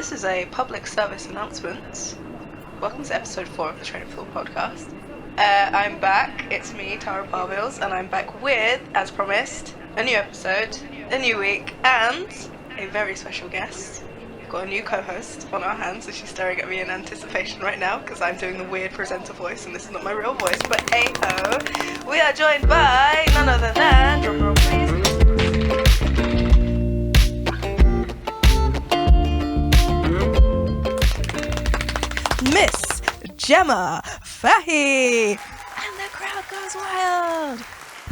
This is a public service announcement. Welcome to episode 4 of the Train of Thought podcast. I'm back. It's me, Tara Parvils, and I'm back with, as promised, a new episode, a new week, and a very special guest. We've got a new co-host on our hands, and she's staring at me in anticipation right now because I'm doing the weird presenter voice, and this is not my real voice. But hey-ho, we are joined by none other than, drum roll please, Miss Gemma Fahy, and the crowd goes wild.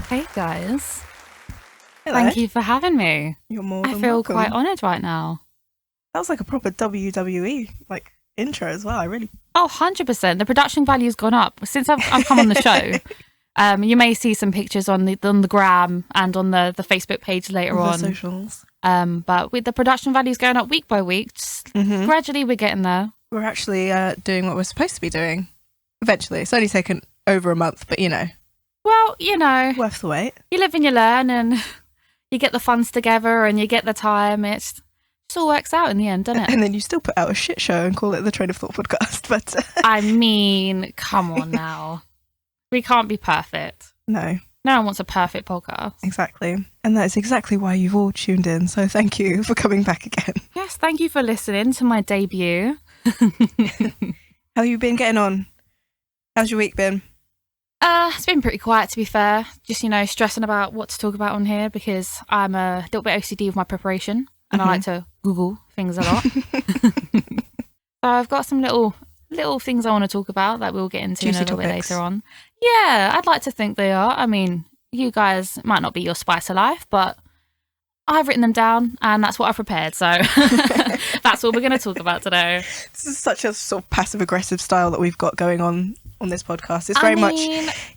Hey guys. Hello. Thank you for having me. You're more than I feel welcome. quite honoured right now. That was like a proper WWE intro as well. Oh, 100%. The production value's gone up since I've come on the show. You may see some pictures on the gram and on the Facebook page later on. The socials. But with the production values going up week by week, gradually we're getting there. We're actually doing what we're supposed to be doing. Eventually. It's only taken over a month, but Well, worth the wait. you live and you learn and you get the funds together and you get the time. It all works out in the end, doesn't it? And then you still put out a shit show and call it the Train of Thought podcast. But I mean, come on now. We can't be perfect. No. No one wants a perfect podcast. Exactly. And that is exactly why you've all tuned in. So thank you for coming back again. Yes, thank you for listening to my debut. How you been getting on? How's your week been? It's been pretty quiet, to be fair. Just, stressing about what to talk about on here because I'm a little bit OCD with my preparation and I like to Google things a lot. So I've got some little things I want to talk about that we'll get into Juicy in a little topics. bit later on. Yeah, I'd like to think they are. I mean, you guys might not be your spice of life, but I've written them down and that's what I've prepared. So that's what we're going to talk about today. This is such a sort of passive-aggressive style that we've got going on this podcast. It's very much,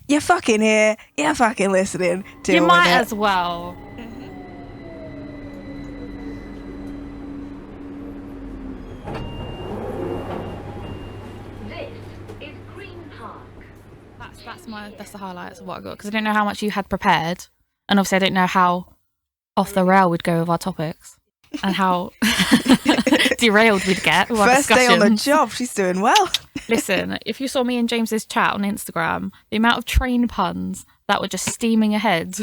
you're fucking here, you're fucking listening. Deal You with might it. as well. This is Green Park. That's the highlights of what I got because I don't know how much you had prepared, and obviously I don't know how off the rail we'd go with our topics and how derailed we'd get with our First day on the discussions. job, she's doing well. Listen, if you saw me and James's chat on Instagram, the amount of train puns that were just steaming ahead.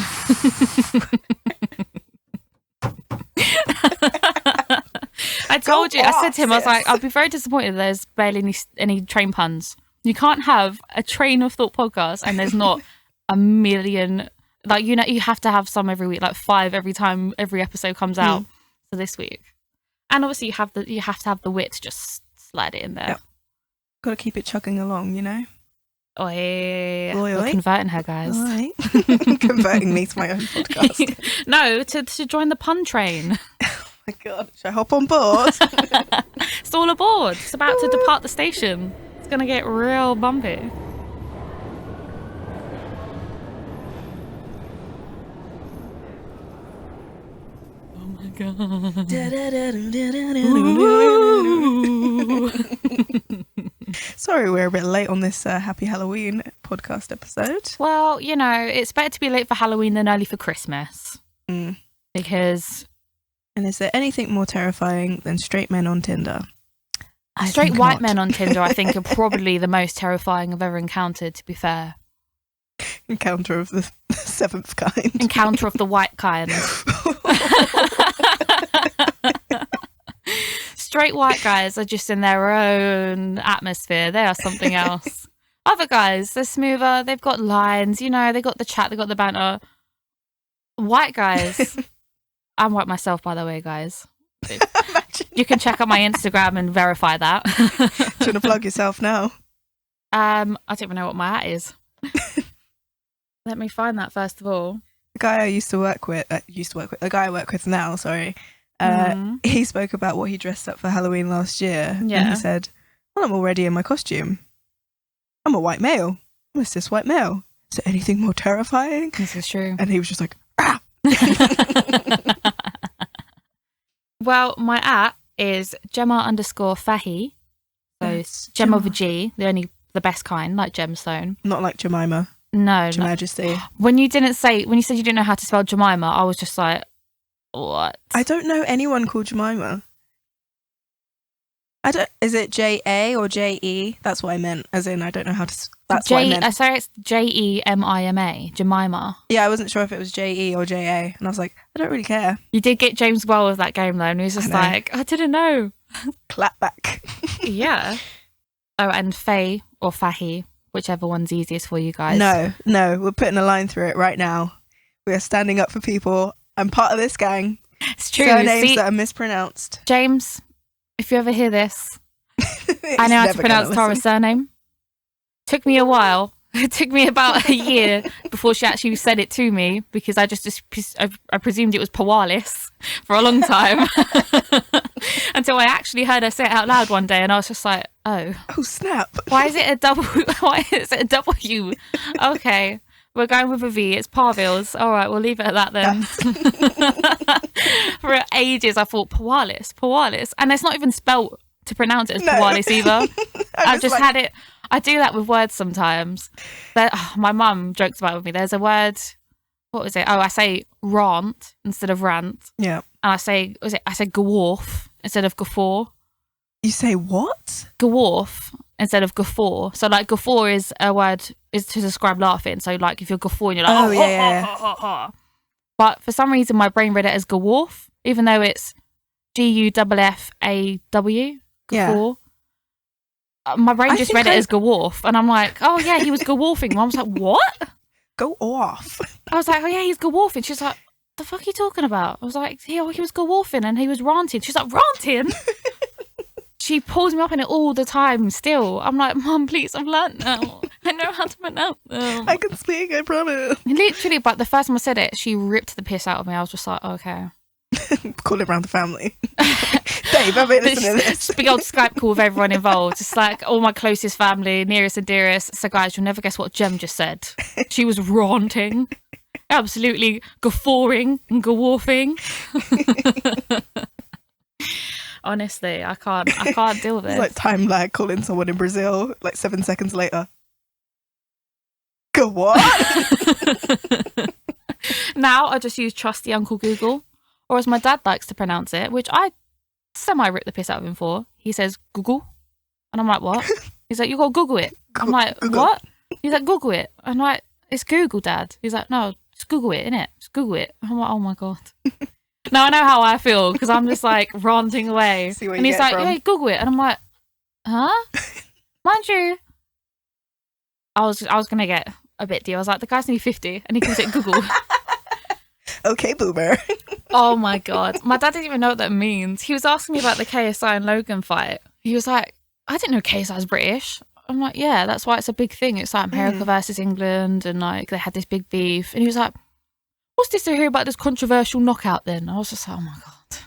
I told you, I said to him, I was like, I'll be very disappointed there's barely any train puns. You can't have a Train of Thought podcast and there's not a million, you have to have some every week, like 5 every time every episode comes out. So this week. And obviously you have to have the wit to just slide it in there. Yep. Got to keep it chugging along, Oi. Oi, We're oi. converting her, guys. All right. Converting me to my own podcast. No, to join the pun train. Oh my God. Should I hop on board? It's all aboard. It's about to depart the station. It's going to get real bumpy. Oh my God. Sorry, we're a bit late on this Happy Halloween podcast episode. Well, it's better to be late for Halloween than early for Christmas. Mm. Because And is there anything more terrifying than straight men on Tinder? I straight think white not. men on Tinder, I think, are probably the most terrifying I've ever encountered, to be fair. Encounter of the seventh kind. Encounter of the white kind. Straight white guys are just in their own atmosphere. They are something else. Other guys, they're smoother. They've got lines, they got the chat, they got the banter. White guys. I'm white myself, by the way, guys. You can check out my Instagram and verify that. Do you want to plug yourself now? I don't even know what my at is. Let me find that first of all. The guy I used to work with, the guy I work with now, sorry, he spoke about what he dressed up for Halloween last year. Yeah. And he said, well, I'm already in my costume. I'm a white male. I'm a cis white male. Is there anything more terrifying? This is true. And he was just like, ah! Well, my at is Gemma_Fahy. So Yes, Gemma Gemma. with a G, the best kind, like gemstone. Not like Jemima, No, Your Majesty. When you said you didn't know how to spell Jemima, I was just like, what? I don't know anyone called Jemima. Is it J-A or J-E? That's what I meant, as in I don't know how to... That's what I meant. Sorry, it's Jemima. Jemima. Yeah, I wasn't sure if it was J-E or J-A. And I was like, I don't really care. You did get James well with that game, though. And he was just like, I didn't know. Clap back. Yeah. Oh, and Faye or Fahy, whichever one's easiest for you guys. No. We're putting a line through it right now. We are standing up for people. I'm part of this gang. It's true. Surnames that are mispronounced. James, if you ever hear this, I know how to pronounce Tara's surname. Took me a while. It took me about a year before she actually said it to me, because I I presumed it was Pawalis for a long time until I actually heard her say it out loud one day, and I was just like, oh snap! Why is it a double? Why is it a W? Okay, we're going with a V. It's Parvils. All right, we'll leave it at that then. For ages, I thought Pawalis, and it's not even spelt to pronounce it as Pawalis either. I've just had it. I do that with words sometimes. My mum jokes about it with me. There's a word. What was it? Oh, I say rant instead of rant. Yeah. And I say gawarf instead of guffaw. You say what? Gawarf instead of guffaw. So like guffaw is a word is to describe laughing. So like if you're guffawing, you're like yeah. But for some reason my brain read it as gawarf, even though it's Guffaw. Yeah. My brain just read it as gawarf, and I'm like, oh yeah, he was gawarfing. Mum was like, what? Go off. I was like, oh yeah, he's gawarfing. She's like, the fuck are you talking about? I was like, yeah, he was gawarfing and he was ranting. She's like, ranting? She pulls me up in it all the time still. I'm like, Mum, please, I've learnt now. I know how to pronounce them. I can speak, I promise. Literally, but the first time I said it, she ripped the piss out of me. I was just like, okay. Call it round the family. Dave, I bet listen to this. Big old Skype call with everyone involved. It's like all my closest family, nearest and dearest. So guys, you'll never guess what Gem just said. She was ranting. Absolutely guffawing and gawarfing. Honestly, I can't deal with it. It's like time lag calling someone in Brazil, like 7 seconds later. Go what? Now I just use trusty Uncle Google. Or as my dad likes to pronounce it, which I semi-rip the piss out of him for. He says, Google. And I'm like, what? He's like, you got to Google it. I'm like, Google. What? He's like, Google it. I'm like, it's Google, Dad. He's like, no, just Google it, innit? Just Google it. I'm like, oh my God. Now I know how I feel, because I'm just like ranting away. And he's like, hey, Google it. And I'm like, huh? Mind you, I was going to get a bit deal. I was like, the guy's nearly 50 and he calls it Google. Okay, boomer. Oh my God. My dad didn't even know what that means. He was asking me about the KSI and Logan fight. He was like, I didn't know KSI's British. I'm like, yeah, that's why it's a big thing. It's like America versus England, and like they had this big beef. And he was like, what's this to hear about this controversial knockout then? I was just like, oh my God. So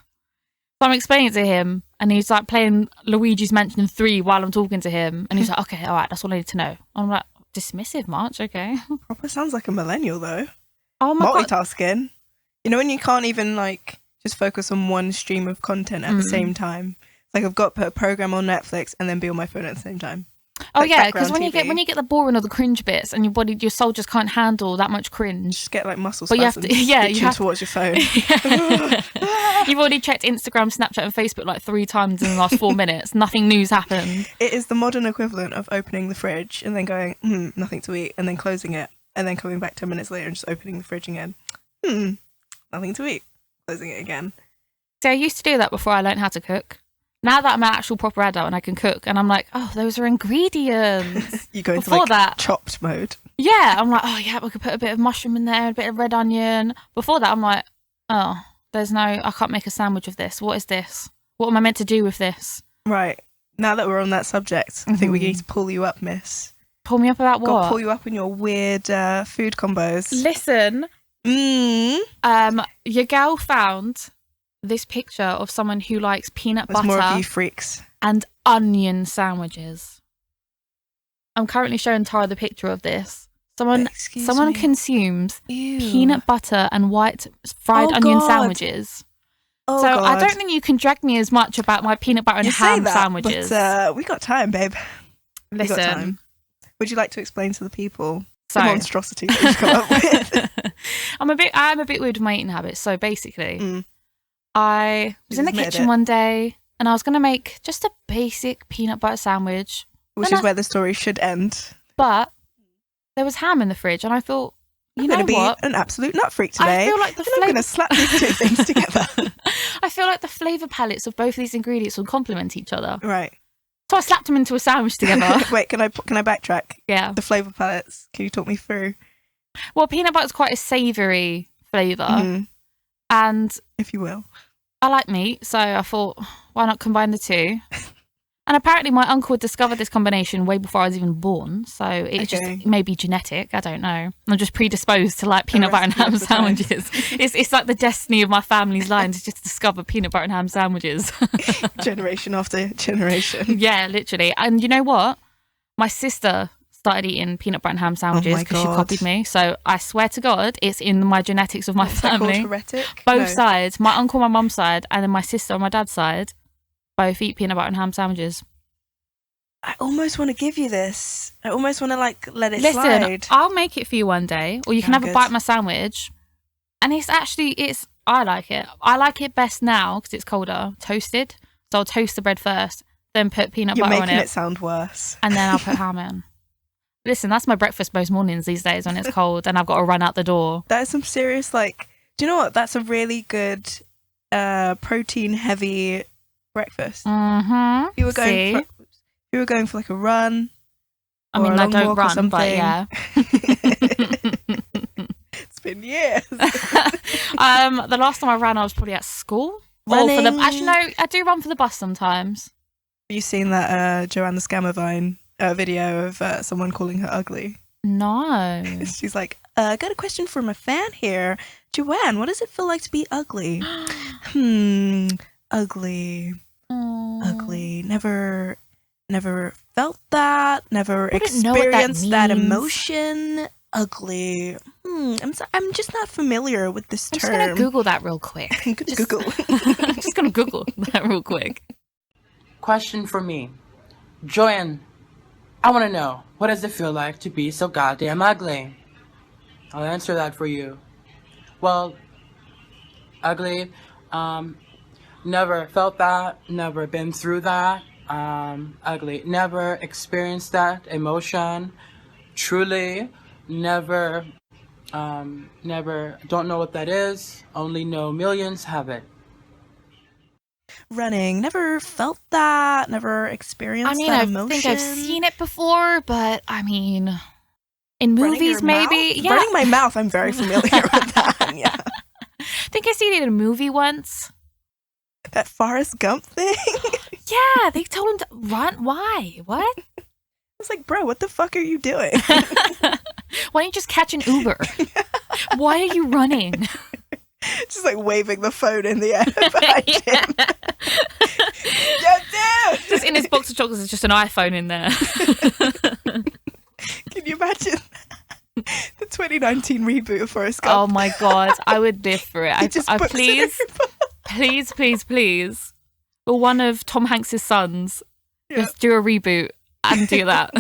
I'm explaining it to him, and he's like playing Luigi's Mansion 3 while I'm talking to him. And he's like, okay, all right, that's all I need to know. I'm like, dismissive, March, okay. Proper sounds like a millennial though. Oh my God. Multitasking. You know when you can't even like just focus on one stream of content at the same time? Like I've got to put a program on Netflix and then be on my phone at the same time. Oh like yeah, because when you get the boring or the cringe bits, and your soul just can't handle that much cringe. Just get like muscle but spasms. You have to towards your phone. You've already checked Instagram, Snapchat, and Facebook like 3 times in the last 4 minutes. Nothing new's happened. It is the modern equivalent of opening the fridge and then going, nothing to eat, and then closing it, and then coming back 10 minutes later and just opening the fridge again. Nothing to eat. Closing it again. See, I used to do that before I learned how to cook. Now that I'm an actual proper adult and I can cook, and I'm like, oh, those are ingredients. You go into before that, chopped mode. Yeah, I'm like, oh yeah, we could put a bit of mushroom in there, a bit of red onion. Before that, I'm like, oh, I can't make a sandwich of this. What is this? What am I meant to do with this? Right. Now that we're on that subject, I think we need to pull you up, miss. Pull me up about what? Got to pull you up in your weird food combos. Listen. Your girl found this picture of someone who likes peanut butter more of you freaks and onion sandwiches. I'm currently showing Tara the picture of this. Someone consumes peanut butter and white fried onion sandwiches. Oh, so God. I don't think you can drag me as much about my peanut butter and ham sandwiches. But we got time, babe. Listen. We got time. Would you like to explain to the people the monstrosity that you've come up with? I'm a bit weird with my eating habits. So basically, I was in the kitchen one day and I was going to make just a basic peanut butter sandwich. Which is where the story should end. But there was ham in the fridge, and I thought, I'm going to be an absolute nut freak today. I feel like I'm going to slap these two things together. I feel like the flavour palettes of both these ingredients will complement each other. Right. So I slapped them into a sandwich together. Wait, can I backtrack? Yeah. The flavour palettes. Can you talk me through? Well, peanut butter is quite a savoury flavour. And if you will. I like meat, so I thought, why not combine the two? And apparently my uncle discovered this combination way before I was even born, so it just may be genetic, I don't know. I'm just predisposed to like peanut butter and ham sandwiches. It's like the destiny of my family's line to just discover peanut butter and ham sandwiches. Generation after generation. Yeah, literally. And you know what? My sister started eating peanut butter and ham sandwiches because she copied me. So I swear to God, it's in my genetics of my family. Heretic? Both sides. My uncle, my mum's side, and then my sister on my dad's side. Both eat peanut butter and ham sandwiches. I almost want to give you this. I almost want to let it slide. Listen, I'll make it for you one day, or you can have a bite of my sandwich. And I like it. I like it best now because it's colder, toasted. So I'll toast the bread first, then put peanut butter on it. You're making it sound worse. And then I'll put ham in. Listen, that's my breakfast most mornings these days when it's cold and I've got to run out the door. That is some serious, do you know what? That's a really good protein heavy breakfast. Mm-hmm. You were going for a run. I mean, I don't run, but yeah. It's been years. The last time I ran, I was probably at school. Running. Actually, no, I do run for the bus sometimes. Have you seen that Joanne the Scammer Vine video of someone calling her ugly? No. She's like, I got a question from a fan here. Joanne, what does it feel like to be ugly? Ugly. Ugly. Never felt that. Never experienced that emotion. Ugly. I'm just not familiar with this term. I'm just going to Google that real quick. Google. I'm just going to Google that real quick. Question for me. Joanne, I want to know, what does it feel like to be so goddamn ugly? I'll answer that for you. Well, ugly, never felt that, never been through that. Ugly, never experienced that emotion. Truly, never, don't know what that is. Only know millions have it. Running, never felt that, never experienced that emotion. I think I've seen it before, but in movies maybe. Yeah. Running my mouth, I'm very familiar with that. Yeah. I think I seen it in a movie once. That Forrest Gump thing? Yeah, they told him to run. Why? What? I was like, bro, what the fuck are you doing? Why don't you just catch an Uber? Why are you running? Just waving the phone in the air behind him. Yo, dude! Just in his box of chocolates is just an iPhone in there. Can you imagine the 2019 reboot of Forrest Gump? Oh my God, I would live for it. Please. Or one of Tom Hanks's sons, just do a reboot and do that.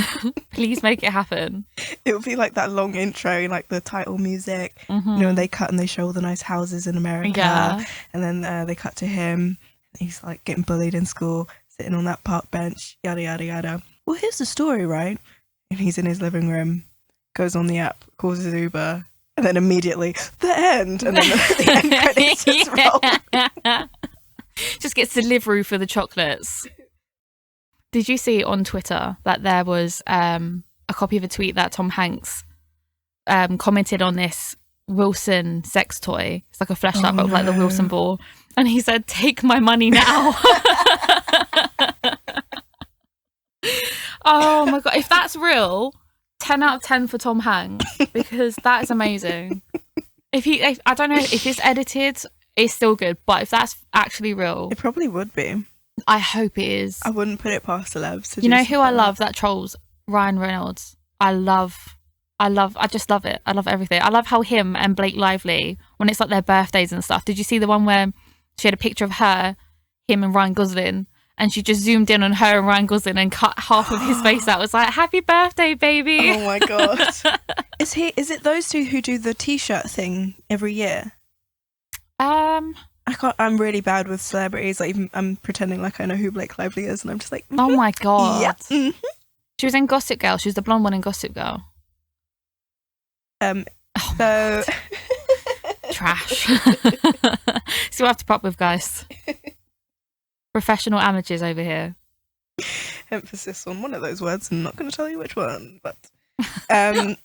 Please make it happen. It would be like that long intro, like the title music. And they cut and they show all the nice houses in America. Yeah. And then they cut to him. He's getting bullied in school, sitting on that park bench, yada, yada, yada. Well, here's the story, right? And he's in his living room, goes on the app, calls his Uber, and then immediately, the end. And then the end credits just roll. Just gets delivery for the chocolates. Did you see on Twitter that there was a copy of a tweet that Tom Hanks commented on this Wilson sex toy? It's like a flashlight, but like the Wilson ball. And he said, "Take my money now." Oh my God. If that's real, 10 out of 10 for Tom Hanks, because that is amazing. If I don't know if it's edited, it's still good. But if that's actually real, it probably would be. I hope it is. I wouldn't put it past the celebs to You know who I love that trolls? Ryan Reynolds. I just love it. I love everything. I love how him and Blake Lively, when it's like their birthdays and stuff. Did you see the one where she had a picture of her, him and Ryan Gosling, and she just zoomed in on her and Ryan Gosling and cut half of his face out? It was like, "Happy birthday, baby." Oh my God. Is it those two who do the t-shirt thing every year? I'm really bad with celebrities. Like, even I'm pretending like I know who Blake Lively is, and I'm just like, Oh my god. yeah. Mhm. She was in Gossip Girl. She was the blonde one in Gossip Girl. So Trash. See what I have to pop with, guys. Professional amateurs over here. emphasis on one of those words. I'm not going to tell you which one, but I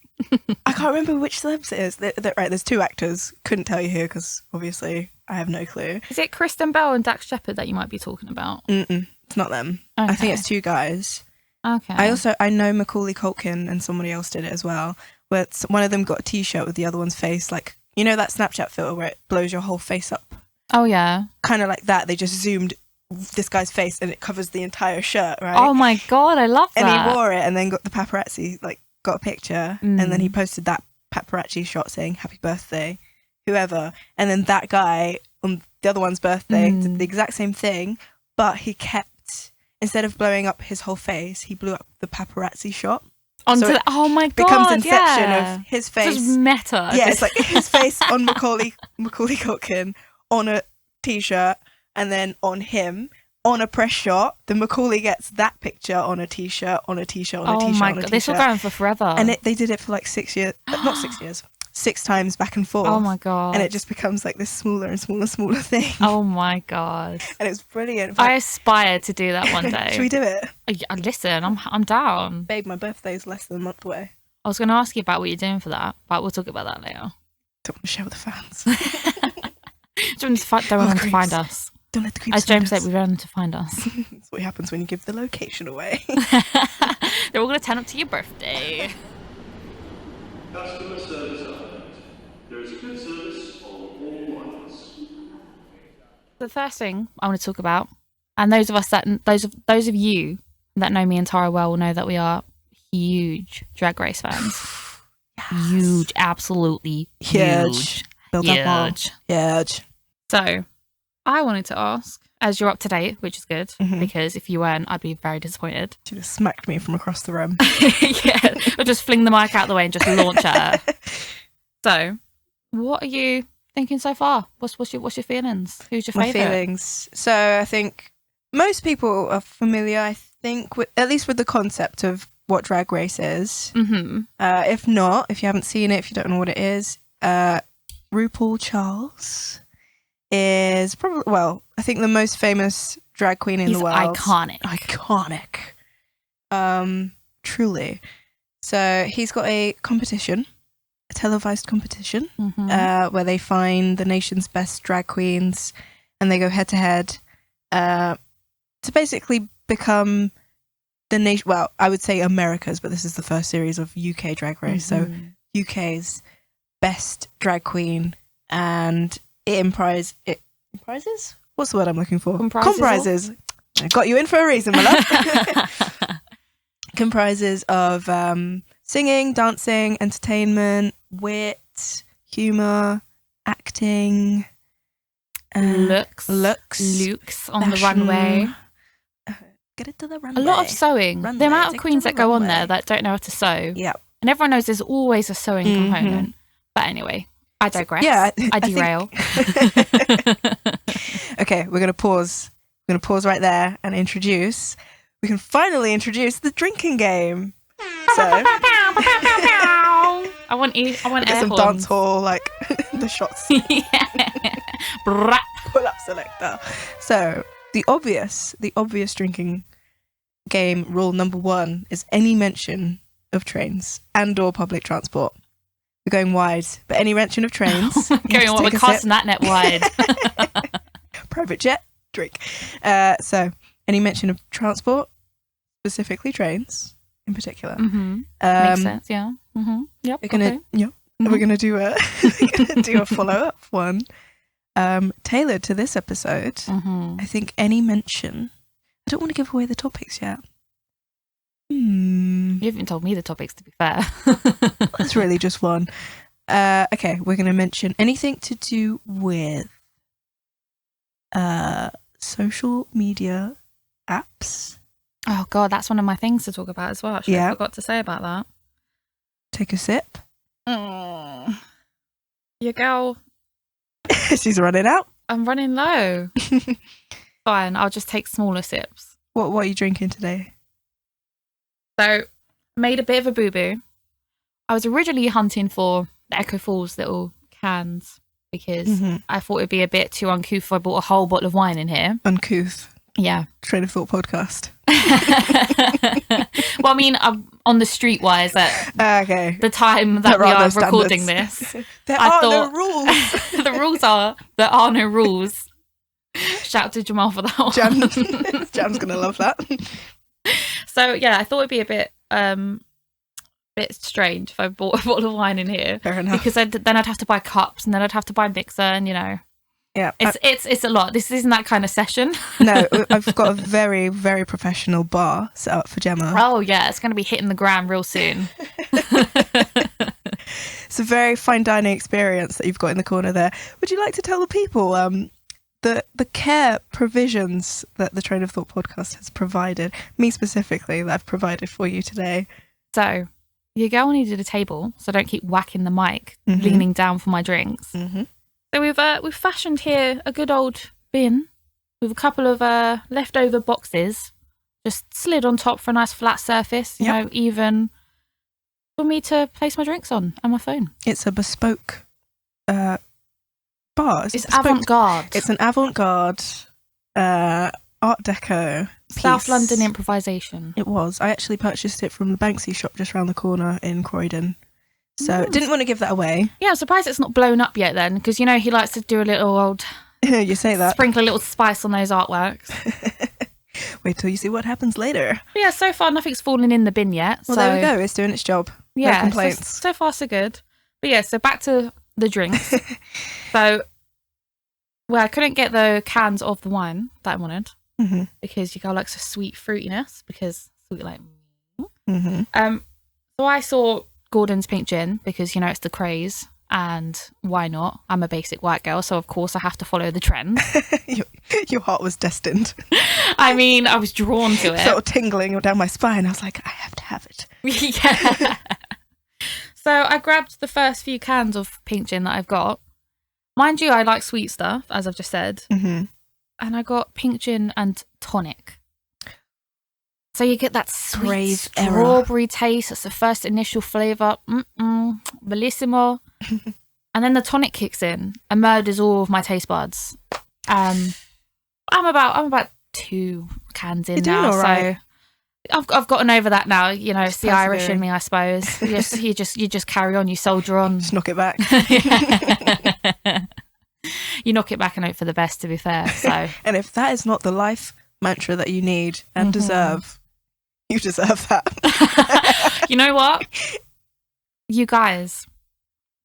can't remember which celebs it is. Right, there's 2 actors. Couldn't tell you who because obviously I have no clue. Is it Kristen Bell and Dax Shepard that you might be talking about? It's not them. Okay. I think it's 2 guys. Okay. I know Macaulay Culkin and somebody else did it as well. Where one of them got a T-shirt with the other one's face, like, you know that Snapchat filter where it blows your whole face up? Oh yeah. Kind of like that. They just zoomed this guy's face and it covers the entire shirt, right? Oh my god, I love that. And he wore it and then got the paparazzi, like, got a picture and then he posted that paparazzi shot saying happy birthday, whoever. And then that guy on the other one's birthday did the exact same thing, but he kept, instead of blowing up his whole face, he blew up the paparazzi shot. Oh my god, becomes inception of his face. Just meta. Yeah, it's like his face on Macaulay Culkin on a T-shirt, and then on him on a press shot. Then Macaulay gets that picture on a T-shirt, on a T-shirt, on a T-shirt. Oh my on a god, T-shirt. this will go on for forever. And they did it for like 6 years, not 6 years, 6 times back and forth. Oh my god. And it just becomes like this smaller and smaller thing. Oh my god. And it's brilliant. I aspire to do that one day. Should we do it? Listen, I'm down. Babe, my birthday's less than a month away. I was going to ask you about what you're doing for that, but we'll talk about that later. Don't want to share with the fans. Don't want them to find us. Don't let the creeps As James find said, we don't want them to find us. That's what happens when you give the location away. They're all going to turn up to your birthday. Customer service update. There is good service on all lines. The first thing I want to talk about, and those of you that know me and Tara well will know that we are huge Drag Race fans. Yes. Huge, absolutely huge. Build up more. Huge. So, I wanted to ask, as you're up to date, which is good, because if you weren't, I'd be very disappointed. She just smacked me from across the room. Yeah, I'll just fling the mic out the way and just launch at her. So, what are you thinking so far? What's your feelings? Who's your favourite? My feelings. So, I think most people are familiar, I think, at least with the concept of what Drag Race is. If not, if you haven't seen it, if you don't know what it is, RuPaul Charles is probably, well, I think the most famous drag queen in the world. Iconic. Truly. So he's got a competition, a televised competition, where they find the nation's best drag queens and they go head to head to basically become the nation, well, I would say America's, but this is the first series of UK Drag Race. So UK's best drag queen, and it comprises? What's the word I'm looking for? Comprises. I got you in for a reason, my love. Comprises of singing, dancing, entertainment, wit, humour, acting, looks on fashion. The runway. Get it to the runway. A lot of sewing. The amount of queens that go on there that don't know how to sew. Yeah. And everyone knows there's always a sewing component. But anyway, I digress. Yeah, I derail. Okay, we're going to pause. We're going to pause right there and introduce. We can finally introduce the drinking game. So I want air some horns. dance hall, like the shots. Pull up selector. So the obvious drinking game rule number 1 is any mention of trains and or public transport. We're going wide, but any mention of trains. We're casting that net wide. Private jet, drink. So any mention of transport, specifically trains in particular. Makes sense, yeah. Yep. We're gonna do a follow-up one. Tailored to this episode. I think any mention. I don't want to give away the topics yet. You haven't told me the topics, to be fair. That's really just one. Okay, we're going to mention anything to do with social media apps. Oh god, that's one of my things to talk about as well. Actually, I forgot to say about that. Take a sip. Your girl. She's running out. I'm running low. Fine, I'll just take smaller sips. What are you drinking today? So, made a bit of a boo-boo. I was originally hunting for the Echo Falls little cans because I thought it'd be a bit too uncouth if I bought a whole bottle of wine in here. Uncouth. Yeah. Train of Thought podcast. Well, I mean, on the streetwise at the time that we are recording this. There are no rules. The rules are, there are no rules. Shout out to Jamal for that one. Jam's going to love that. So, yeah, I thought it'd be a bit strange if I bought a bottle of wine in here. Fair enough. Because then I'd have to buy cups and then I'd have to buy a mixer and, you know. Yeah. It's a lot. This isn't that kind of session. No, I've got a very, very professional bar set up for Gemma. Oh, yeah. It's going to be hitting the gram real soon. It's a very fine dining experience that you've got in the corner there. Would you like to tell the people the care provisions that the Train of Thought podcast has provided, me specifically, that I've provided for you today? So, your girl needed a table, so don't keep whacking the mic, leaning down for my drinks. So we've fashioned here a good old bin with a couple of leftover boxes, just slid on top for a nice flat surface, you know, even for me to place my drinks on and my phone. It's a bespoke bar. It's avant-garde. It's an avant-garde Art Deco piece. South London improvisation. It was. I actually purchased it from the Banksy shop just round the corner in Croydon. So didn't want to give that away. Yeah, I'm surprised it's not blown up yet then, because, you know, he likes to do a little old... You say that. Sprinkle a little spice on those artworks. Wait till you see what happens later. But yeah, so far nothing's fallen in the bin yet. Well, there we go. It's doing its job. Yeah, no complaints. So far so good. But yeah, so back to the drinks. So, well, I couldn't get the cans of the wine that I wanted because your girl likes a sweet fruitiness because sweet like me. So I saw Gordon's pink gin because, you know, it's the craze and why not? I'm a basic white girl, so of course I have to follow the trend. Your heart was destined. I mean, I was drawn to it. Sort of tingling down my spine. I was like, I have to have it. Yeah. So I grabbed the first few cans of pink gin that I've got. Mind you, I like sweet stuff, as I've just said. And I got pink gin and tonic. So you get that sweet strawberry taste. That's the first initial flavour. Bellissimo. And then the tonic kicks in and murders all of my taste buds. I'm about 2 cans in You're now. doing all right. So I've gotten over that now. You know, it's the Irish in me, I suppose. You just carry on. You soldier on. Just knock it back. You knock it back and hope for the best, to be fair. So, and if that is not the life mantra that you need and deserve, you deserve that. You know what? You guys,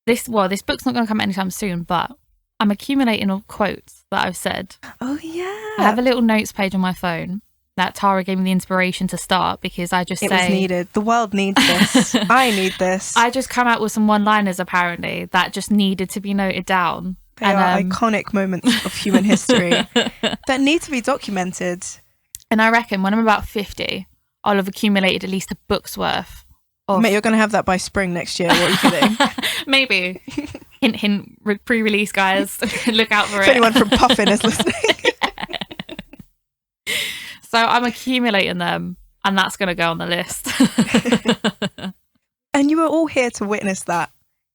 this book's not going to come anytime soon, but I'm accumulating all quotes that I've said. Oh, yeah. I have a little notes page on my phone that Tara gave me the inspiration to start because I just It was needed. The world needs this. I need this. I just come out with some one-liners, apparently, that just needed to be noted down. They are iconic moments of human history that need to be documented. And I reckon when I'm about 50, I'll have accumulated at least a book's worth. Mate, you're going to have that by spring next year. What are you kidding? Maybe. Hint, hint, pre-release, guys. Look out for it. If anyone from Puffin is listening. So I'm accumulating them, and that's going to go on the list. And you were all here to witness that.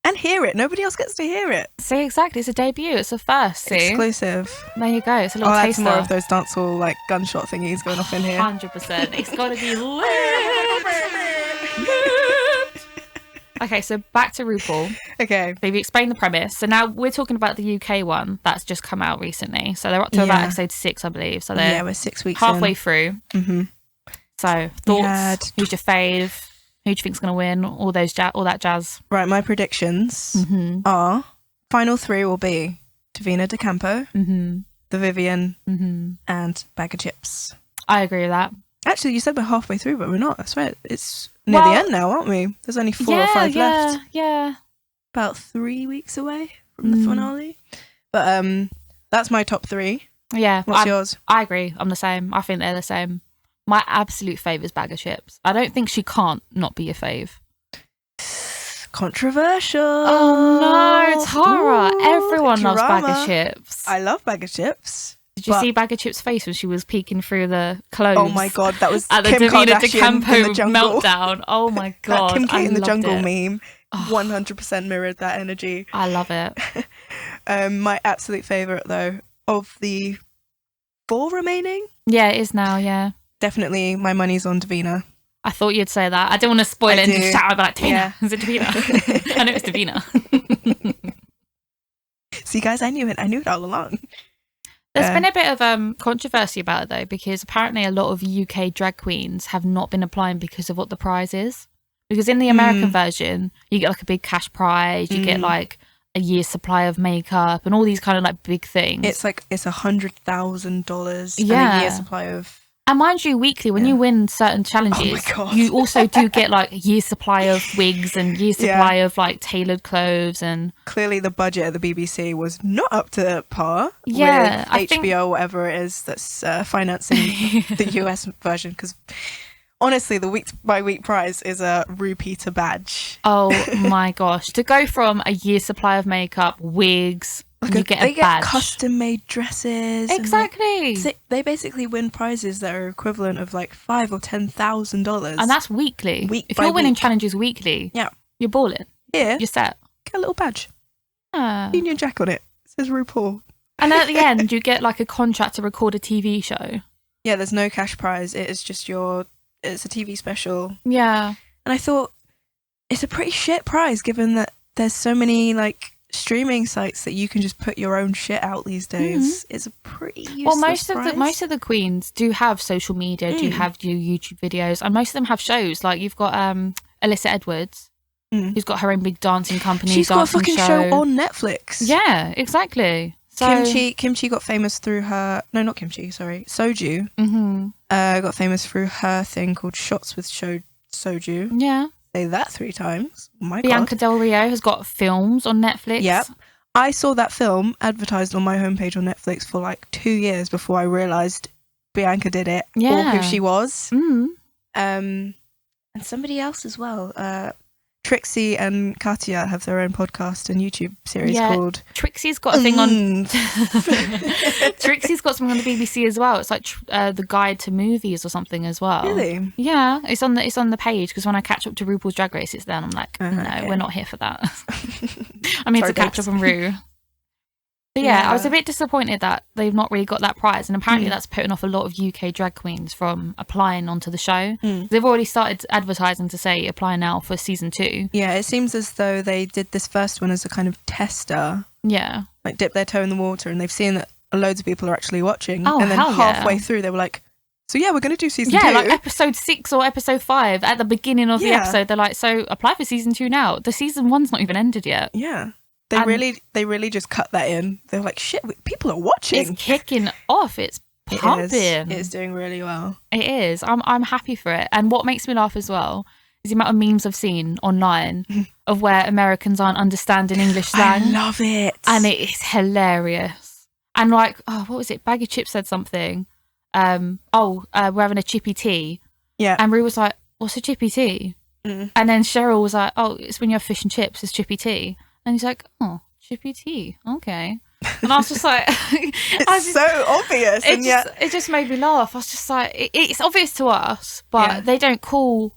And hear it. Nobody else gets to hear it. See, exactly. It's a debut. It's a first. See? Exclusive. There you go. It's a little I'll add taster. some more of those dancehall like gunshot thingies going off in here. 100%. It's got to be lit. Okay, so back to RuPaul. Okay. They've explained the premise. So now we're talking about the UK one that's just come out recently. So they're up to about episode 6, I believe. So they're we're 6 weeks halfway in. through. So thoughts? Who's your fave? Who do you think's going to win? All that jazz. Right, my predictions are final 3 will be Davina De Campo, the Vivian, and Bag of Chips. I agree with that. Actually, you said we're halfway through, but we're not. I swear, it's near the end now, aren't we? There's only 4 or 5 left. Yeah. About 3 weeks away from the finale. But that's my top 3. Yeah. What's yours? I agree. I'm the same. I think they're the same. My absolute fave is Bag of Chips. I don't think she can't not be a fave. controversial. Oh no, Tara! Ooh, Everyone loves bag drama. of chips. I love bag of chips. Did you see Bag of Chips' face when she was peeking through the clothes? Oh my god, that was at the Kim Davina Kardashian in the DeCampo jungle. meltdown. Oh my god, That Kim K in the loved jungle it. meme 100% mirrored that energy. I love it. My absolute favourite though of the 4 remaining, Yeah, it is now. Yeah, definitely my money's on Davina. I thought you'd say that. I didn't want to spoil I it and do. just shout about Davina. Yeah. Is it Davina? I know it's Davina. See guys, I knew it all along. There's been a bit of controversy about it though, because apparently a lot of UK drag queens have not been applying because of what the prize is. Because in the American version, you get like a big cash prize, you get like a year's supply of makeup and all these kind of like big things. It's like it's $100,000 Yeah. and a year's supply of. And mind you, weekly, when you win certain challenges, God. you also do get like a year's supply of wigs and year's supply of like tailored clothes and Clearly, the budget at the BBC was not up to par Yeah, with I think- HBO, whatever it is that's financing the US version. Because honestly, the week by week prize is a repeater badge. oh my gosh, to go from a year's supply of makeup, wigs, you get they a badge. get custom made dresses. and, Exactly. they basically win prizes that are equivalent of like $5,000 or $10,000. And that's weekly. Week if by you're winning week. challenges weekly, Yeah. you're balling. Here, You're set. get a little badge. Yeah. Union Jack on it. It says RuPaul. And at the end, you get like a contract to record a TV show. Yeah, there's no cash prize. It is just it's a TV special. Yeah. And I thought it's a pretty shit prize given that there's so many like streaming sites that you can just put your own shit out these days. It's a pretty useless Well, prize. most of the queens do have social media, do have YouTube videos, and most of them have shows. Like you've got Alyssa Edwards, who's got her own big dancing company. She's got a dancing fucking show on Netflix. Yeah, exactly. So, Kimchi got famous through her. No, not Kimchi. Sorry, Soju. Mhm. Got famous through her thing called Shots with Soju. Yeah. Say that 3 times. Oh my Bianca god. Del Rio has got films on Netflix. Yep. I saw that film advertised on my homepage on Netflix for like 2 years before I realised Bianca did it or Yeah. who she was. Mm. And somebody else as well. Trixie and Katia have their own podcast and YouTube series Yeah. called Trixie's got a thing on. Trixie's got something on the BBC as well. It's like the Guide to Movies or something as well. Really? Yeah, it's on the page because when I catch up to RuPaul's Drag Race, it's there, and I'm like, no, okay. we're not here for that. I'm here Sorry, to catch babes. up on Ru. But yeah, I was Yeah. a bit disappointed that they've not really got that prize, and apparently that's putting off a lot of UK drag queens from applying onto the show. They've already started advertising to say apply now for season 2. Yeah, it seems as though they did this first one as a kind of tester, Yeah. like dip their toe in the water, and they've seen that loads of people are actually watching. Oh, and then hell yeah. halfway through, they were like, so yeah, we're going to do season 2. Yeah, like episode 6 or episode 5 at the beginning of the Yeah. episode, they're like, so apply for season 2 now. The season 1's not even ended yet. Yeah. They And- really just cut that in. They were like, shit, people are watching. It's kicking off. It's pumping. It's doing really well. It is. I'm happy for it. And what makes me laugh as well is the amount of memes I've seen online of where Americans aren't understanding English slang. I love it. And it is hilarious. And like, oh, what was it? Bag of Chips said something. We're having a chippy tea. Yeah. And Rue was like, what's a chippy tea? And then Cheryl was like, oh, it's when you have fish and chips, it's chippy tea. And he's like, oh, chippy tea. Okay. And I was just like, It's so obvious. And yet, it just made me laugh. I was just like, it's obvious to us, but Yeah. they don't call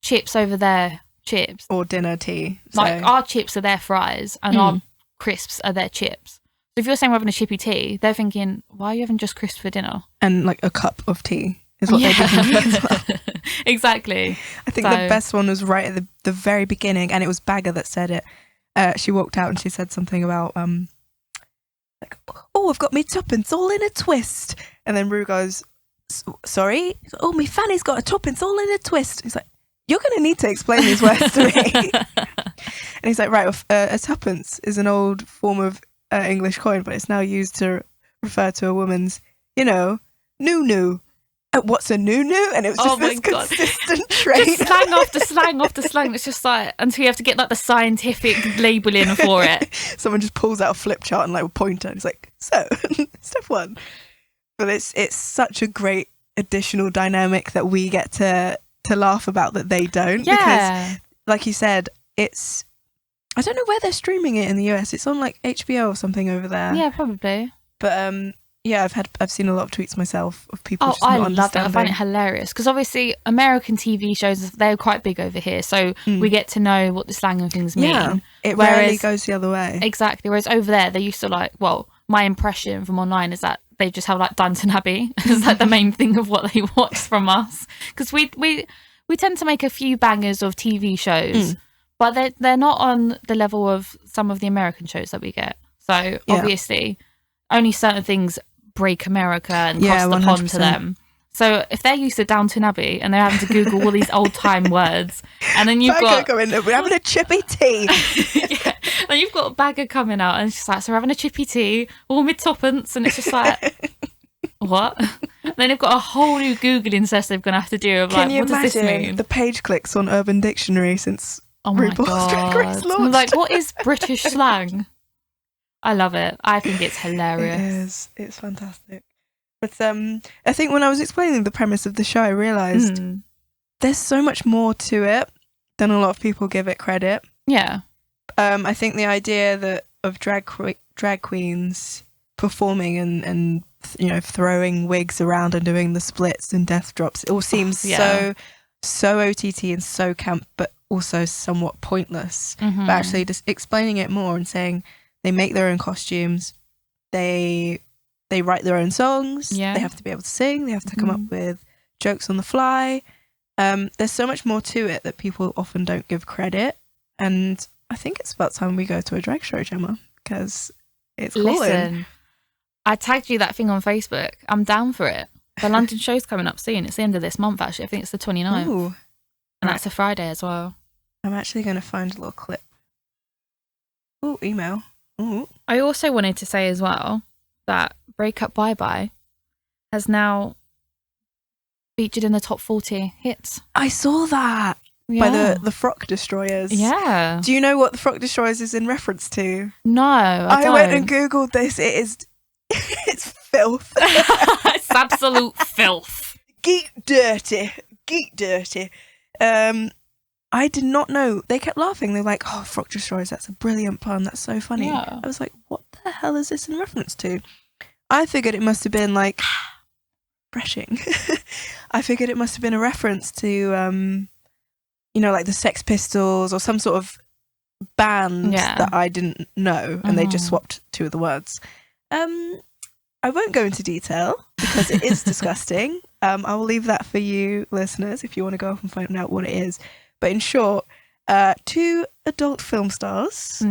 chips over there chips. or dinner tea. So. Like our chips are their fries and our crisps are their chips. So if you're saying we're having a chippy tea, they're thinking, why are you having just crisps for dinner? and like a cup of tea is what they'd be thinking as well. Exactly. I think So- the best one was right at the very beginning, and it was Bagger that said it. She walked out and she said something about like, oh, I've got me tuppence all in a twist, and then Rue goes, sorry, oh, me fanny's got a tuppence all in a twist. He's like, you're going to need to explain these words to me. And he's like, right, a tuppence is an old form of English coin, but it's now used to refer to a woman's, noo-noo. What's a noo-noo? And it was Oh just my this God. consistent train. Just slang after slang after slang. It's just like, until you have to get like the scientific labeling for it. Someone just pulls out a flip chart and like a pointer, and it's like, so step 1. But it's such a great additional dynamic that we get to laugh about that they don't. Yeah. Because, like you said, it's I don't know where they're streaming it in the US. It's on like HBO or something over there. Yeah, probably. But yeah, I've seen a lot of tweets myself of people. Oh, just not I love it. I understanding. find it hilarious because obviously American TV shows, they're quite big over here, so we get to know what the slang and things mean. Yeah, it rarely goes the other way. Exactly. Whereas over there, they used to like, well, my impression from online is that they just have like Downton Abbey as like the main thing of what they watch from us, because we tend to make a few bangers of TV shows, but they're not on the level of some of the American shows that we get. So obviously, only certain things break America and cross the pond to them. So if they're used to Downton Abbey and they're having to Google all these old time words, and then you've got we're having a chippy tea. yeah, then you've got Bagger coming out and it's just like, so we're having a chippy tea, all mid tuppence, and it's just like, what? Then they've got a whole new Googling session they're gonna have to do of like, what does this mean? The page clicks on Urban Dictionary since RuPaul's Drag Race launched. I'm like, what is British slang? I love it. I think it's hilarious. It is. It's fantastic. But I think when I was explaining the premise of the show, I realised there's so much more to it than a lot of people give it credit. Yeah. I think the idea of drag queens performing and you know, throwing wigs around and doing the splits and death drops, it all seems so OTT and so camp, but also somewhat pointless. But actually just explaining it more and saying they make their own costumes, they write their own songs, they have to be able to sing, they have to come up with jokes on the fly. There's so much more to it that people often don't give credit, and I think it's about time we go to a drag show, Gemma, because it's calling. Listen, I tagged you that thing on Facebook. I'm down for it. The London show's coming up soon. It's the end of this month, actually. I think it's the 29th. Ooh. And that's a Friday as well. I'm actually going to find a little clip. Oh, email. Ooh. I also wanted to say as well that Break Up Bye Bye has now featured in the top 40 hits. I saw that by the Frock Destroyers. Yeah. Do you know what the Frock Destroyers is in reference to? No, I don't. Went and Googled this. It is... it's filth. It's absolute filth. Geek dirty. I did not know. They kept laughing. They were like, oh, Frock Destroyers, that's a brilliant pun. That's so funny. Yeah. I was like, what the hell is this in reference to? I figured it must have been like refreshing. I figured it must have been a reference to, you know, like the Sex Pistols or some sort of band that I didn't know, and they just swapped two of the words. I won't go into detail because it is disgusting. I will leave that for you listeners if you want to go off and find out what it is. But in short, two adult film stars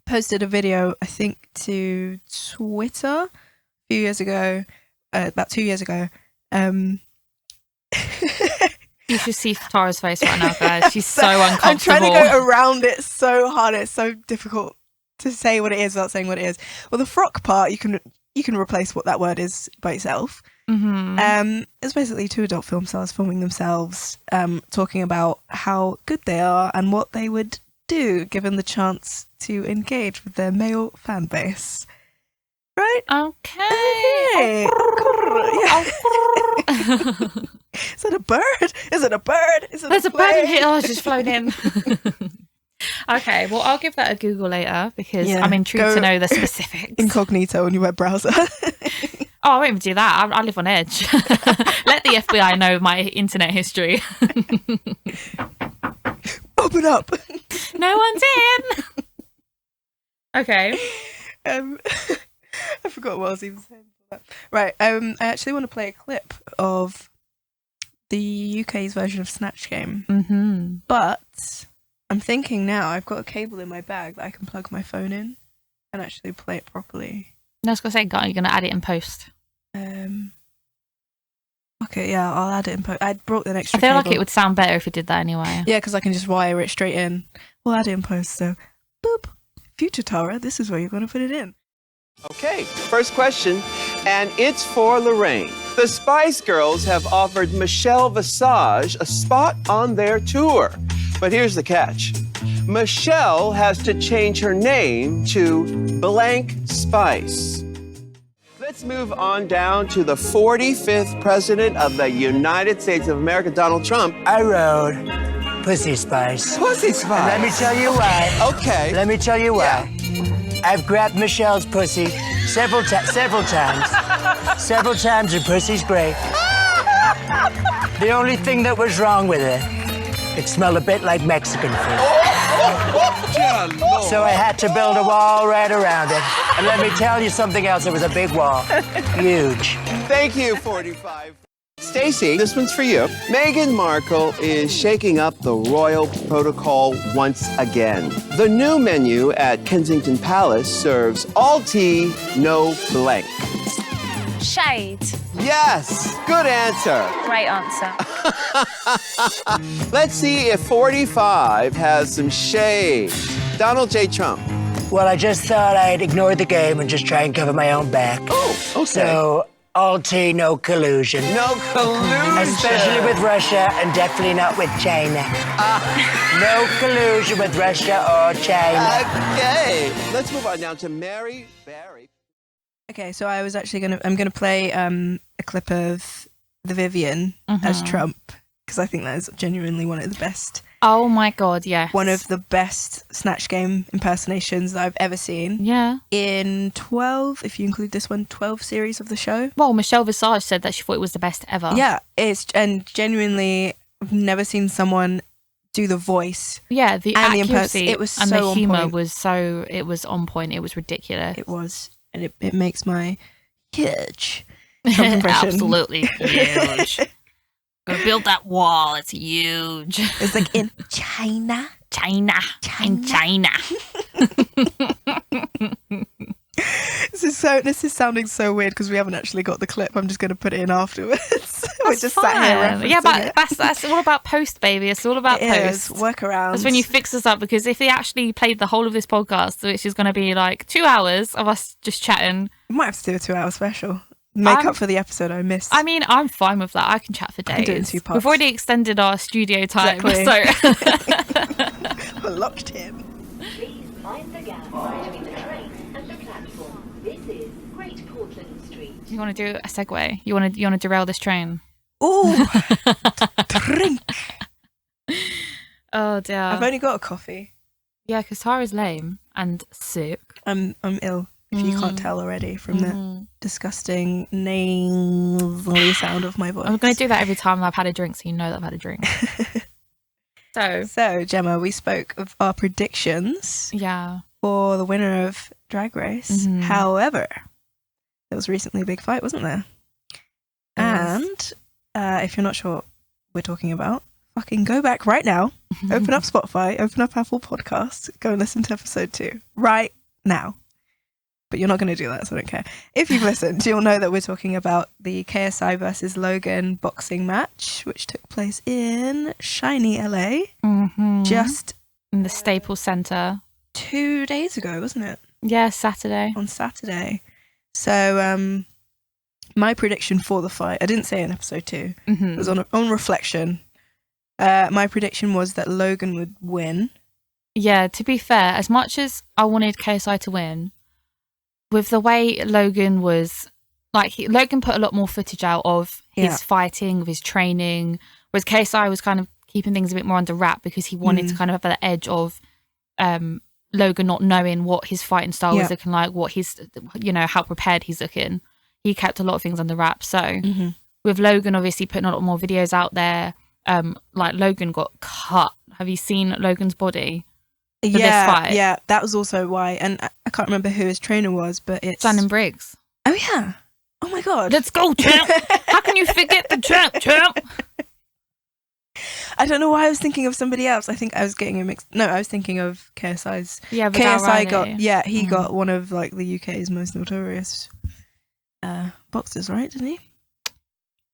posted a video, I think, to Twitter a few years ago, about 2 years ago. You should see Tara's face right now, guys. She's so uncomfortable. I'm trying to go around it so hard. It's so difficult to say what it is without saying what it is. Well, the frock part, you can replace what that word is by itself. It's basically two adult film stars filming themselves, talking about how good they are and what they would do given the chance to engage with their male fan base. Right? Okay. Is it a bird? Is it a bird? There's a bird in here. Oh, it's just flown in. Okay, well, I'll give that a Google later because I'm intrigued to know the specifics. Incognito on your web browser. Oh, I won't even do that. I live on edge. Let the FBI know my internet history. Open up. No one's in. Okay. I forgot what I was even saying. Right. I actually want to play a clip of the UK's version of Snatch Game. But I'm thinking now I've got a cable in my bag that I can plug my phone in and actually play it properly. I was going to say, you're going to add it in post. Okay, yeah, I'll add it in post. I brought an extra I feel cable. like it would sound better if you did that anyway. Yeah, because I can just wire it straight in. We'll add it in post, so boop. Future Tara, this is where you're going to put it in. Okay, first question, and it's for Lorraine. The Spice Girls have offered Michelle Visage a spot on their tour. But here's the catch. Michelle has to change her name to Blank Spice. Let's move on down to the 45th President of the United States of America, Donald Trump. I rode Pussy Spice. Pussy Spice. Let me tell you why. Okay. Let me tell you why. I've grabbed Michelle's pussy several times. Several times her pussy's great. The only thing that was wrong with it smelled a bit like Mexican food. So I had to build a wall right around it. And let me tell you something else, it was a big wall. Huge. Thank you, 45. Stacey, this one's for you. Meghan Markle is shaking up the royal protocol once again. The new menu at Kensington Palace serves all tea, no blank. Shade. Yes, good answer. Great answer. Let's see if 45 has some shade. Donald J. Trump. Well, I just thought I'd ignore the game and just try and cover my own back. Oh, okay. So, all tea, no collusion. No collusion. Especially with Russia and definitely not with China. No collusion with Russia or China. Okay. Let's move on now to Mary Barry. Okay, so I was actually I'm gonna play a clip of the Vivian as Trump because I think that is genuinely one of the best. Oh my god, yeah. One of the best Snatch Game impersonations that I've ever seen. Yeah. In 12, if you include this one, 12 series of the show. Well, Michelle Visage said that she thought it was the best ever. Yeah, and genuinely, I've never seen someone do the voice. Yeah, the and accuracy it was and so the on humour point. it was on point. It was ridiculous. It was, and it makes my huge Trump impression. Absolutely huge. Gonna build that wall. It's huge. It's like in China. In China. This is sounding so weird because we haven't actually got the clip. I'm just going to put it in afterwards. We're just fine. sat here referencing Yeah, but it. that's all about post, baby. It's all about It post. is. Workarounds. That's when you fix us up, because if they actually played the whole of this podcast, which is going to be like 2 hours of us just chatting. We might have to do a 2-hour special. Make up for the episode I missed. I mean, I'm fine with that. I can chat for days. I can do it in 2 parts. We've already extended our studio time. Exactly. So Locked in. Please mind the gap between the train and the platform. This is Great Portland Street. you want to do a segue? You want to derail this train? Ooh. Drink. Oh dear. I've only got a coffee. Yeah, because Tara's lame and sick. I'm ill, if you can't tell already from the disgusting nasally sound of my voice. I'm going to do that every time I've had a drink, so you know that I've had a drink. So, Gemma, we spoke of our predictions for the winner of Drag Race. However, there was recently a big fight, wasn't there? And if you're not sure what we're talking about, fucking go back right now, open up Spotify, open up Apple Podcasts, go and listen to episode 2 right now. But you're not going to do that, so I don't care. If you've listened, you'll know that we're talking about the KSI versus Logan boxing match, which took place in shiny LA. Just in the Staples Center 2 days ago, wasn't it? Yeah, Saturday. On Saturday. So, my prediction for the fight, I didn't say in episode 2, it was on reflection. My prediction was that Logan would win. Yeah, to be fair, as much as I wanted KSI to win, with the way Logan was, like, Logan put a lot more footage out of his fighting, of his training, whereas KSI was kind of keeping things a bit more under wrap because he wanted to kind of have that edge of Logan not knowing what his fighting style was looking like, what his, how prepared he's looking. He kept a lot of things under wraps. So with Logan obviously putting a lot more videos out there, like Logan got cut. Have you seen Logan's body? For this fight? Yeah, that was also why. And I can't remember who his trainer was, but it's Shannon Briggs. Oh yeah. Oh my god. Let's go, champ. How can you forget the champ? I don't know why I was thinking of somebody else. I think I was getting a mix. No, I was thinking of KSI's. Yeah, KSI got. He got one of like the UK's most notorious boxers, right? Didn't he?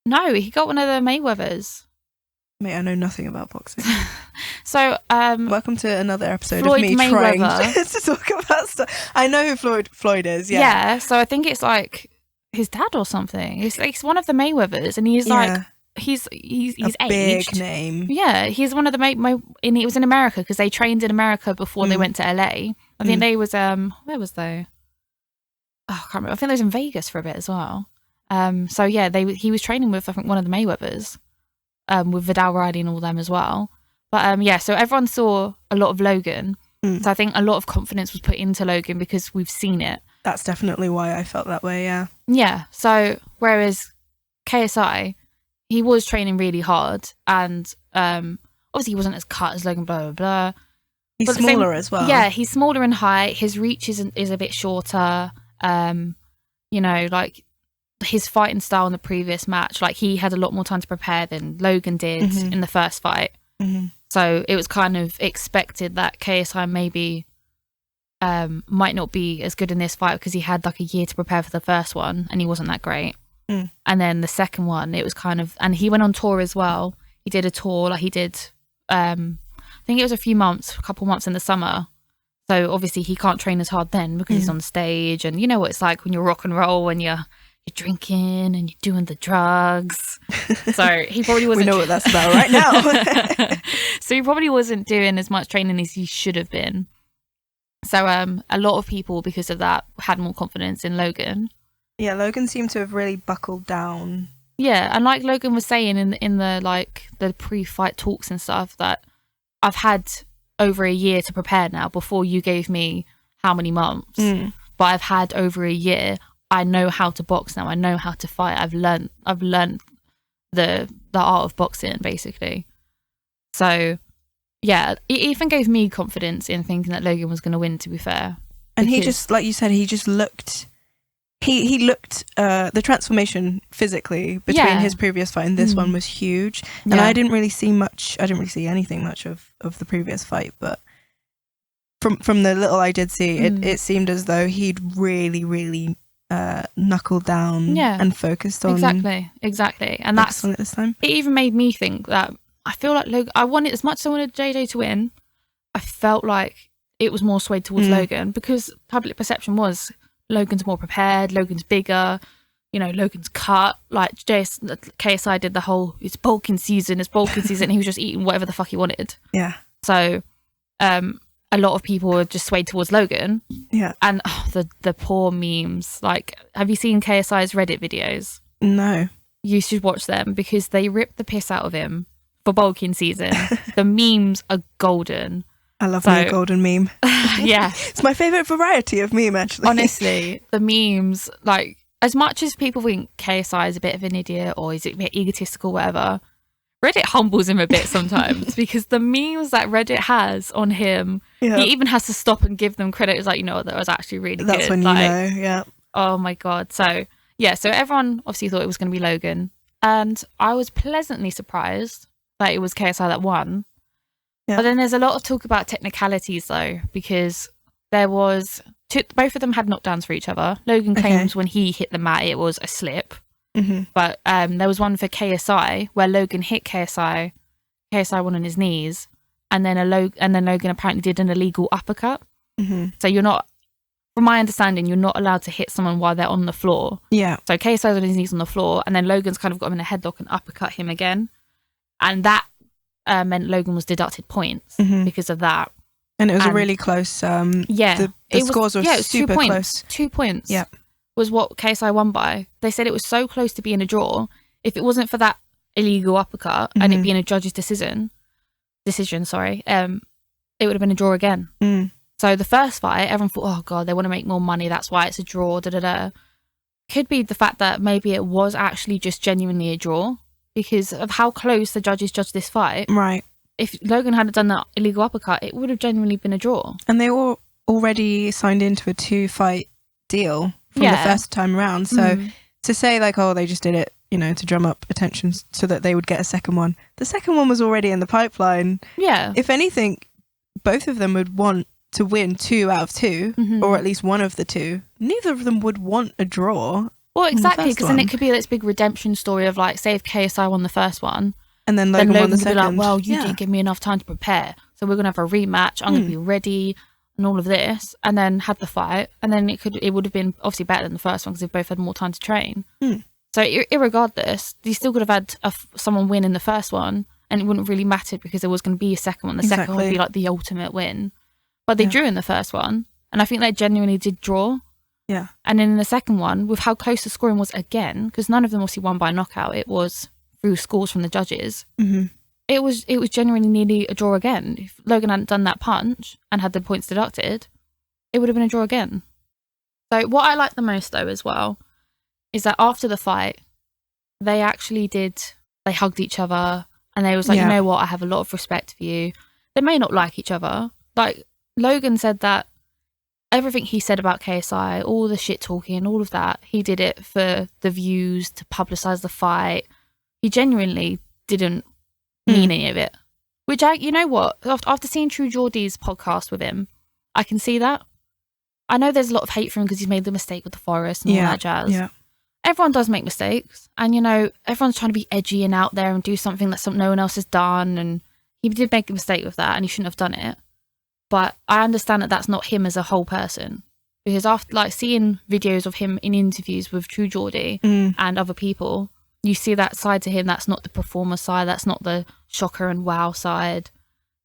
No, he got one of the Mayweathers. Mate, I know nothing about boxing. So, welcome to another episode Floyd of me Mayweather. trying to talk about stuff. I know who Floyd is. Yeah. So I think it's like his dad or something. It's like one of the Mayweathers, and he's like he's a aged. Big name. Yeah, he's one of the and he was in America because they trained in America before they went to LA. I think they was where was they? Oh, I can't remember. I think they was in Vegas for a bit as well. So yeah, he was training with I think one of the Mayweathers. With Vidal Riley and all them as well. But yeah, so everyone saw a lot of Logan. So I think a lot of confidence was put into Logan because we've seen it. That's definitely why I felt that way, yeah. Yeah, so whereas KSI, he was training really hard and obviously he wasn't as cut as Logan, blah, blah, blah. He's smaller as well. Yeah, he's smaller in height. His reach is a bit shorter. You know, like his fighting style in the previous match, like he had a lot more time to prepare than Logan did in the first fight. So it was kind of expected that KSI maybe might not be as good in this fight because he had like a year to prepare for the first one and he wasn't that great. And then the second one, it was kind of, and he went on tour as well. He did a tour, like he did, I think it was a couple months in the summer. So obviously he can't train as hard then because he's on stage, and you know what it's like when you're rock and roll, when you're drinking and you're doing the drugs. So he probably wasn't. We know what that's about right now. So he probably wasn't doing as much training as he should have been. So a lot of people, because of that, had more confidence in Logan. Yeah, Logan seemed to have really buckled down. Yeah, and like Logan was saying in the like the pre-fight talks and stuff, that I've had over a year to prepare now before you gave me how many months. But I've had over a year. I know how to box now. I know how to fight. I've learned the art of boxing, basically. So yeah, it even gave me confidence in thinking that Logan was going to win, to be fair. And he just, like you said, he just looked... He looked, the transformation physically between his previous fight and this one was huge. And I didn't really see anything much of the previous fight, but from the little I did see, it seemed as though he'd really, really knuckled down and focused on... Exactly. And that's... At this time. It even made me think that I feel like Logan... as much as I wanted JJ to win, I felt like it was more swayed towards Logan, because public perception was... Logan's more prepared, Logan's bigger, you know, Logan's cut. Like KSI did the whole, it's bulking season, he was just eating whatever the fuck he wanted. Yeah. So a lot of people were just swayed towards Logan. Yeah. And the poor memes. Like, have you seen KSI's Reddit videos? No. You should watch them because they ripped the piss out of him for bulking season. The memes are golden. I love my golden meme. Yeah. It's my favourite variety of meme, actually. Honestly, the memes, like, as much as people think KSI is a bit of an idiot or he's a bit egotistical, whatever, Reddit humbles him a bit sometimes because the memes that Reddit has on him, he even has to stop and give them credit. It's like, you know, that was actually really good. That's when like, you know, yeah. Oh my God. So, yeah, so everyone obviously thought it was going to be Logan. And I was pleasantly surprised that it was KSI that won. Yeah. But then there's a lot of talk about technicalities though, because there was both of them had knockdowns for each other. Logan claims when he hit the mat it was a slip, but there was one for KSI where Logan hit KSI won on his knees, and then Logan apparently did an illegal uppercut. So you're not, from my understanding, you're not allowed to hit someone while they're on the floor. Yeah. So KSI's on his knees on the floor, and then Logan's kind of got him in a headlock and uppercut him again, and that meant Logan was deducted points because of that. And it was a really close... the scores were super close. 2 points was what KSI won by. They said it was so close to being a draw. If it wasn't for that illegal uppercut and it being a judge's decision, it would have been a draw again. So the first fight, everyone thought, oh God, they want to make more money. That's why it's a draw, Could be the fact that maybe it was actually just genuinely a draw, because of how close the judges judged this fight. Right. If Logan hadn't done that illegal uppercut, it would have genuinely been a draw. And they were already signed into a 2-fight deal from the first time around. So to say like, oh, they just did it, you know, to drum up attention so that they would get a second one. The second one was already in the pipeline. Yeah. If anything, both of them would want to win 2 out of 2, or at least one of the 2. Neither of them would want a draw. Well, exactly, because then it could be this big redemption story of like, say if KSI won the first one, and then Logan won the could second. Be like, well, you didn't give me enough time to prepare, so we're gonna have a rematch. I'm gonna be ready, and all of this, and then had the fight, and then it would have been obviously better than the first one because they've both had more time to train. So irregardless, you still could have had someone win in the first one, and it wouldn't really matter because there was going to be a second one. The second one would be like the ultimate win, but they drew in the first one, and I think they genuinely did draw. Yeah. And in the second one, with how close the scoring was again, because none of them obviously won by knockout, it was through scores from the judges. It it was genuinely nearly a draw again. If Logan hadn't done that punch and had the points deducted, it would have been a draw again. So what I like the most though as well is that after the fight, they hugged each other and they was like, you know what, I have a lot of respect for you. They may not like each other. Like Logan said that everything he said about KSI, all the shit talking, all of that, he did it for the views, to publicise the fight. He genuinely didn't mean any of it. Which you know what? After seeing True Geordie's podcast with him, I can see that. I know there's a lot of hate for him because he's made the mistake with the Forest and all that jazz. Yeah. Everyone does make mistakes. And, you know, everyone's trying to be edgy and out there and do something that no one else has done. And he did make a mistake with that and he shouldn't have done it. But I understand that that's not him as a whole person. Because after like seeing videos of him in interviews with True Geordie and other people, you see that side to him. That's not the performer side. That's not the shocker and wow side.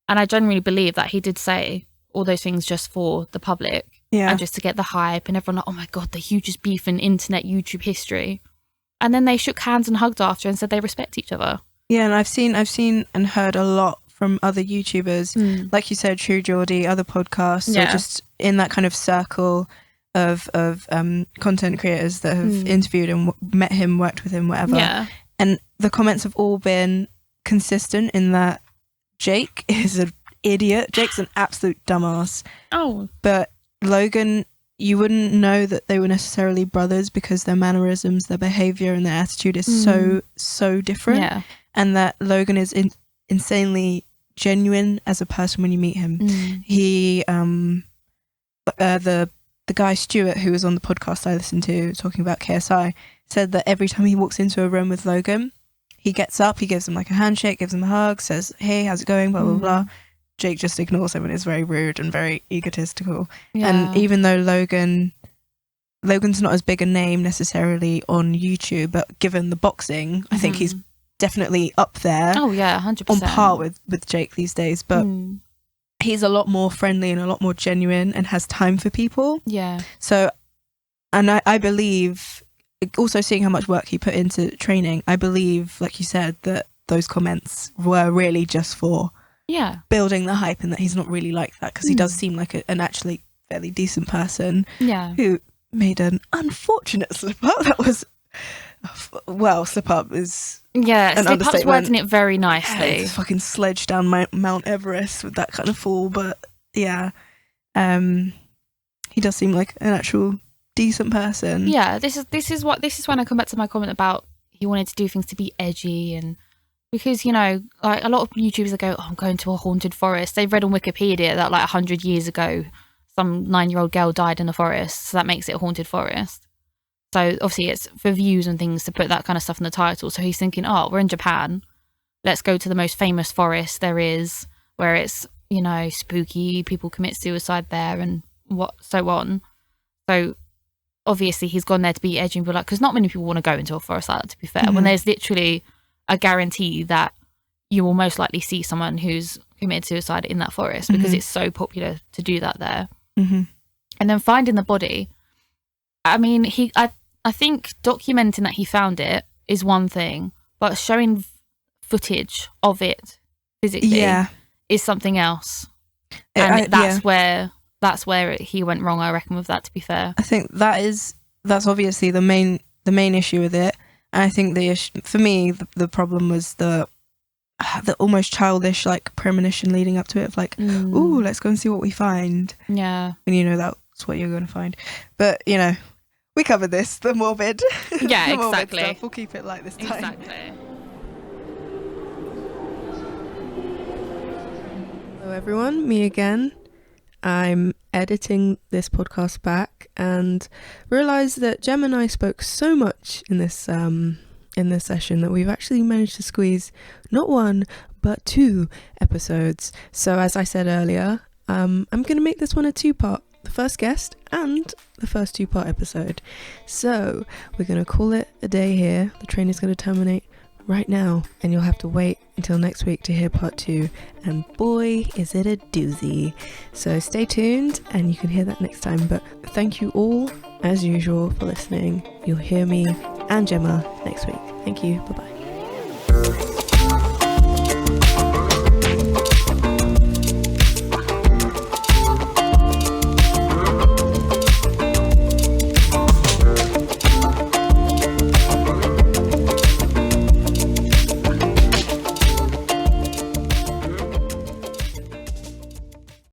And I genuinely believe that he did say all those things just for the public. Yeah. And just to get the hype and everyone like, oh my God, the hugest beef in internet YouTube history. And then they shook hands and hugged after and said they respect each other. Yeah, and I've seen and heard a lot from other YouTubers, like you said, True Geordie, other podcasts, or just in that kind of circle of content creators that have interviewed him, met him, worked with him, whatever. Yeah. And the comments have all been consistent in that Jake is an idiot. Jake's an absolute dumbass. Oh. But Logan, you wouldn't know that they were necessarily brothers because their mannerisms, their behavior and their attitude is so different. Yeah. And that Logan is insanely genuine as a person when you meet him. He the guy Stuart, who was on the podcast I listened to talking about KSI, said that every time he walks into a room with Logan, he gets up, he gives him like a handshake, gives him a hug, says, hey, how's it going, blah blah blah. Jake just ignores him and is very rude and very egotistical. Yeah. And even though Logan's not as big a name necessarily on YouTube, but given the boxing, I think he's definitely up there. Oh yeah, 100%. On par with Jake these days. But he's a lot more friendly and a lot more genuine and has time for people. Yeah. So, and I believe, also seeing how much work he put into training, I believe, like you said, that those comments were really just for building the hype and that he's not really like that, because he does seem like an actually fairly decent person who made an unfortunate slip up. That was, well, slip up is slip up's wording it very nicely. Yeah, fucking sledge down Mount Everest with that kind of fall, but yeah, he does seem like an actual decent person. Yeah, this is when I come back to my comment about he wanted to do things to be edgy, and because, you know, like a lot of YouTubers that go, oh, I'm going to a haunted forest, they've read on Wikipedia that like 100 years ago some 9-year-old girl died in the forest, so that makes it a haunted forest. So obviously it's for views and things to put that kind of stuff in the title. So he's thinking, oh, we're in Japan, let's go to the most famous forest there is, where it's, you know, spooky, people commit suicide there and so on. So obviously he's gone there to be edgy and be like, because not many people want to go into a forest like that, to be fair, when there's literally a guarantee that you will most likely see someone who's committed suicide in that forest, because it's so popular to do that there. And then finding the body, I mean, I think documenting that he found it is one thing, but showing footage of it physically is something else. And that's where he went wrong, I reckon, with that, to be fair. I think that's obviously the main issue with it. And I think the issue for me, the problem was the almost childish like premonition leading up to it of like, ooh, let's go and see what we find. Yeah. And you know that's what you're going to find. But, you know, we covered this, the morbid. Yeah, the morbid exactly. Stuff. We'll keep it like this time. Exactly. Hello everyone, me again. I'm editing this podcast back and realised that Gem and I spoke so much in this session that we've actually managed to squeeze not one but 2 episodes. So as I said earlier, I'm going to make this one a 2-part, the first guest and the first 2-part episode. So we're going to call it a day here. The train is going to terminate right now, and you'll have to wait until next week to hear part 2, and boy is it a doozy. So stay tuned and you can hear that next time. But thank you all as usual for listening. You'll hear me and Gemma next week. Thank you. Bye bye.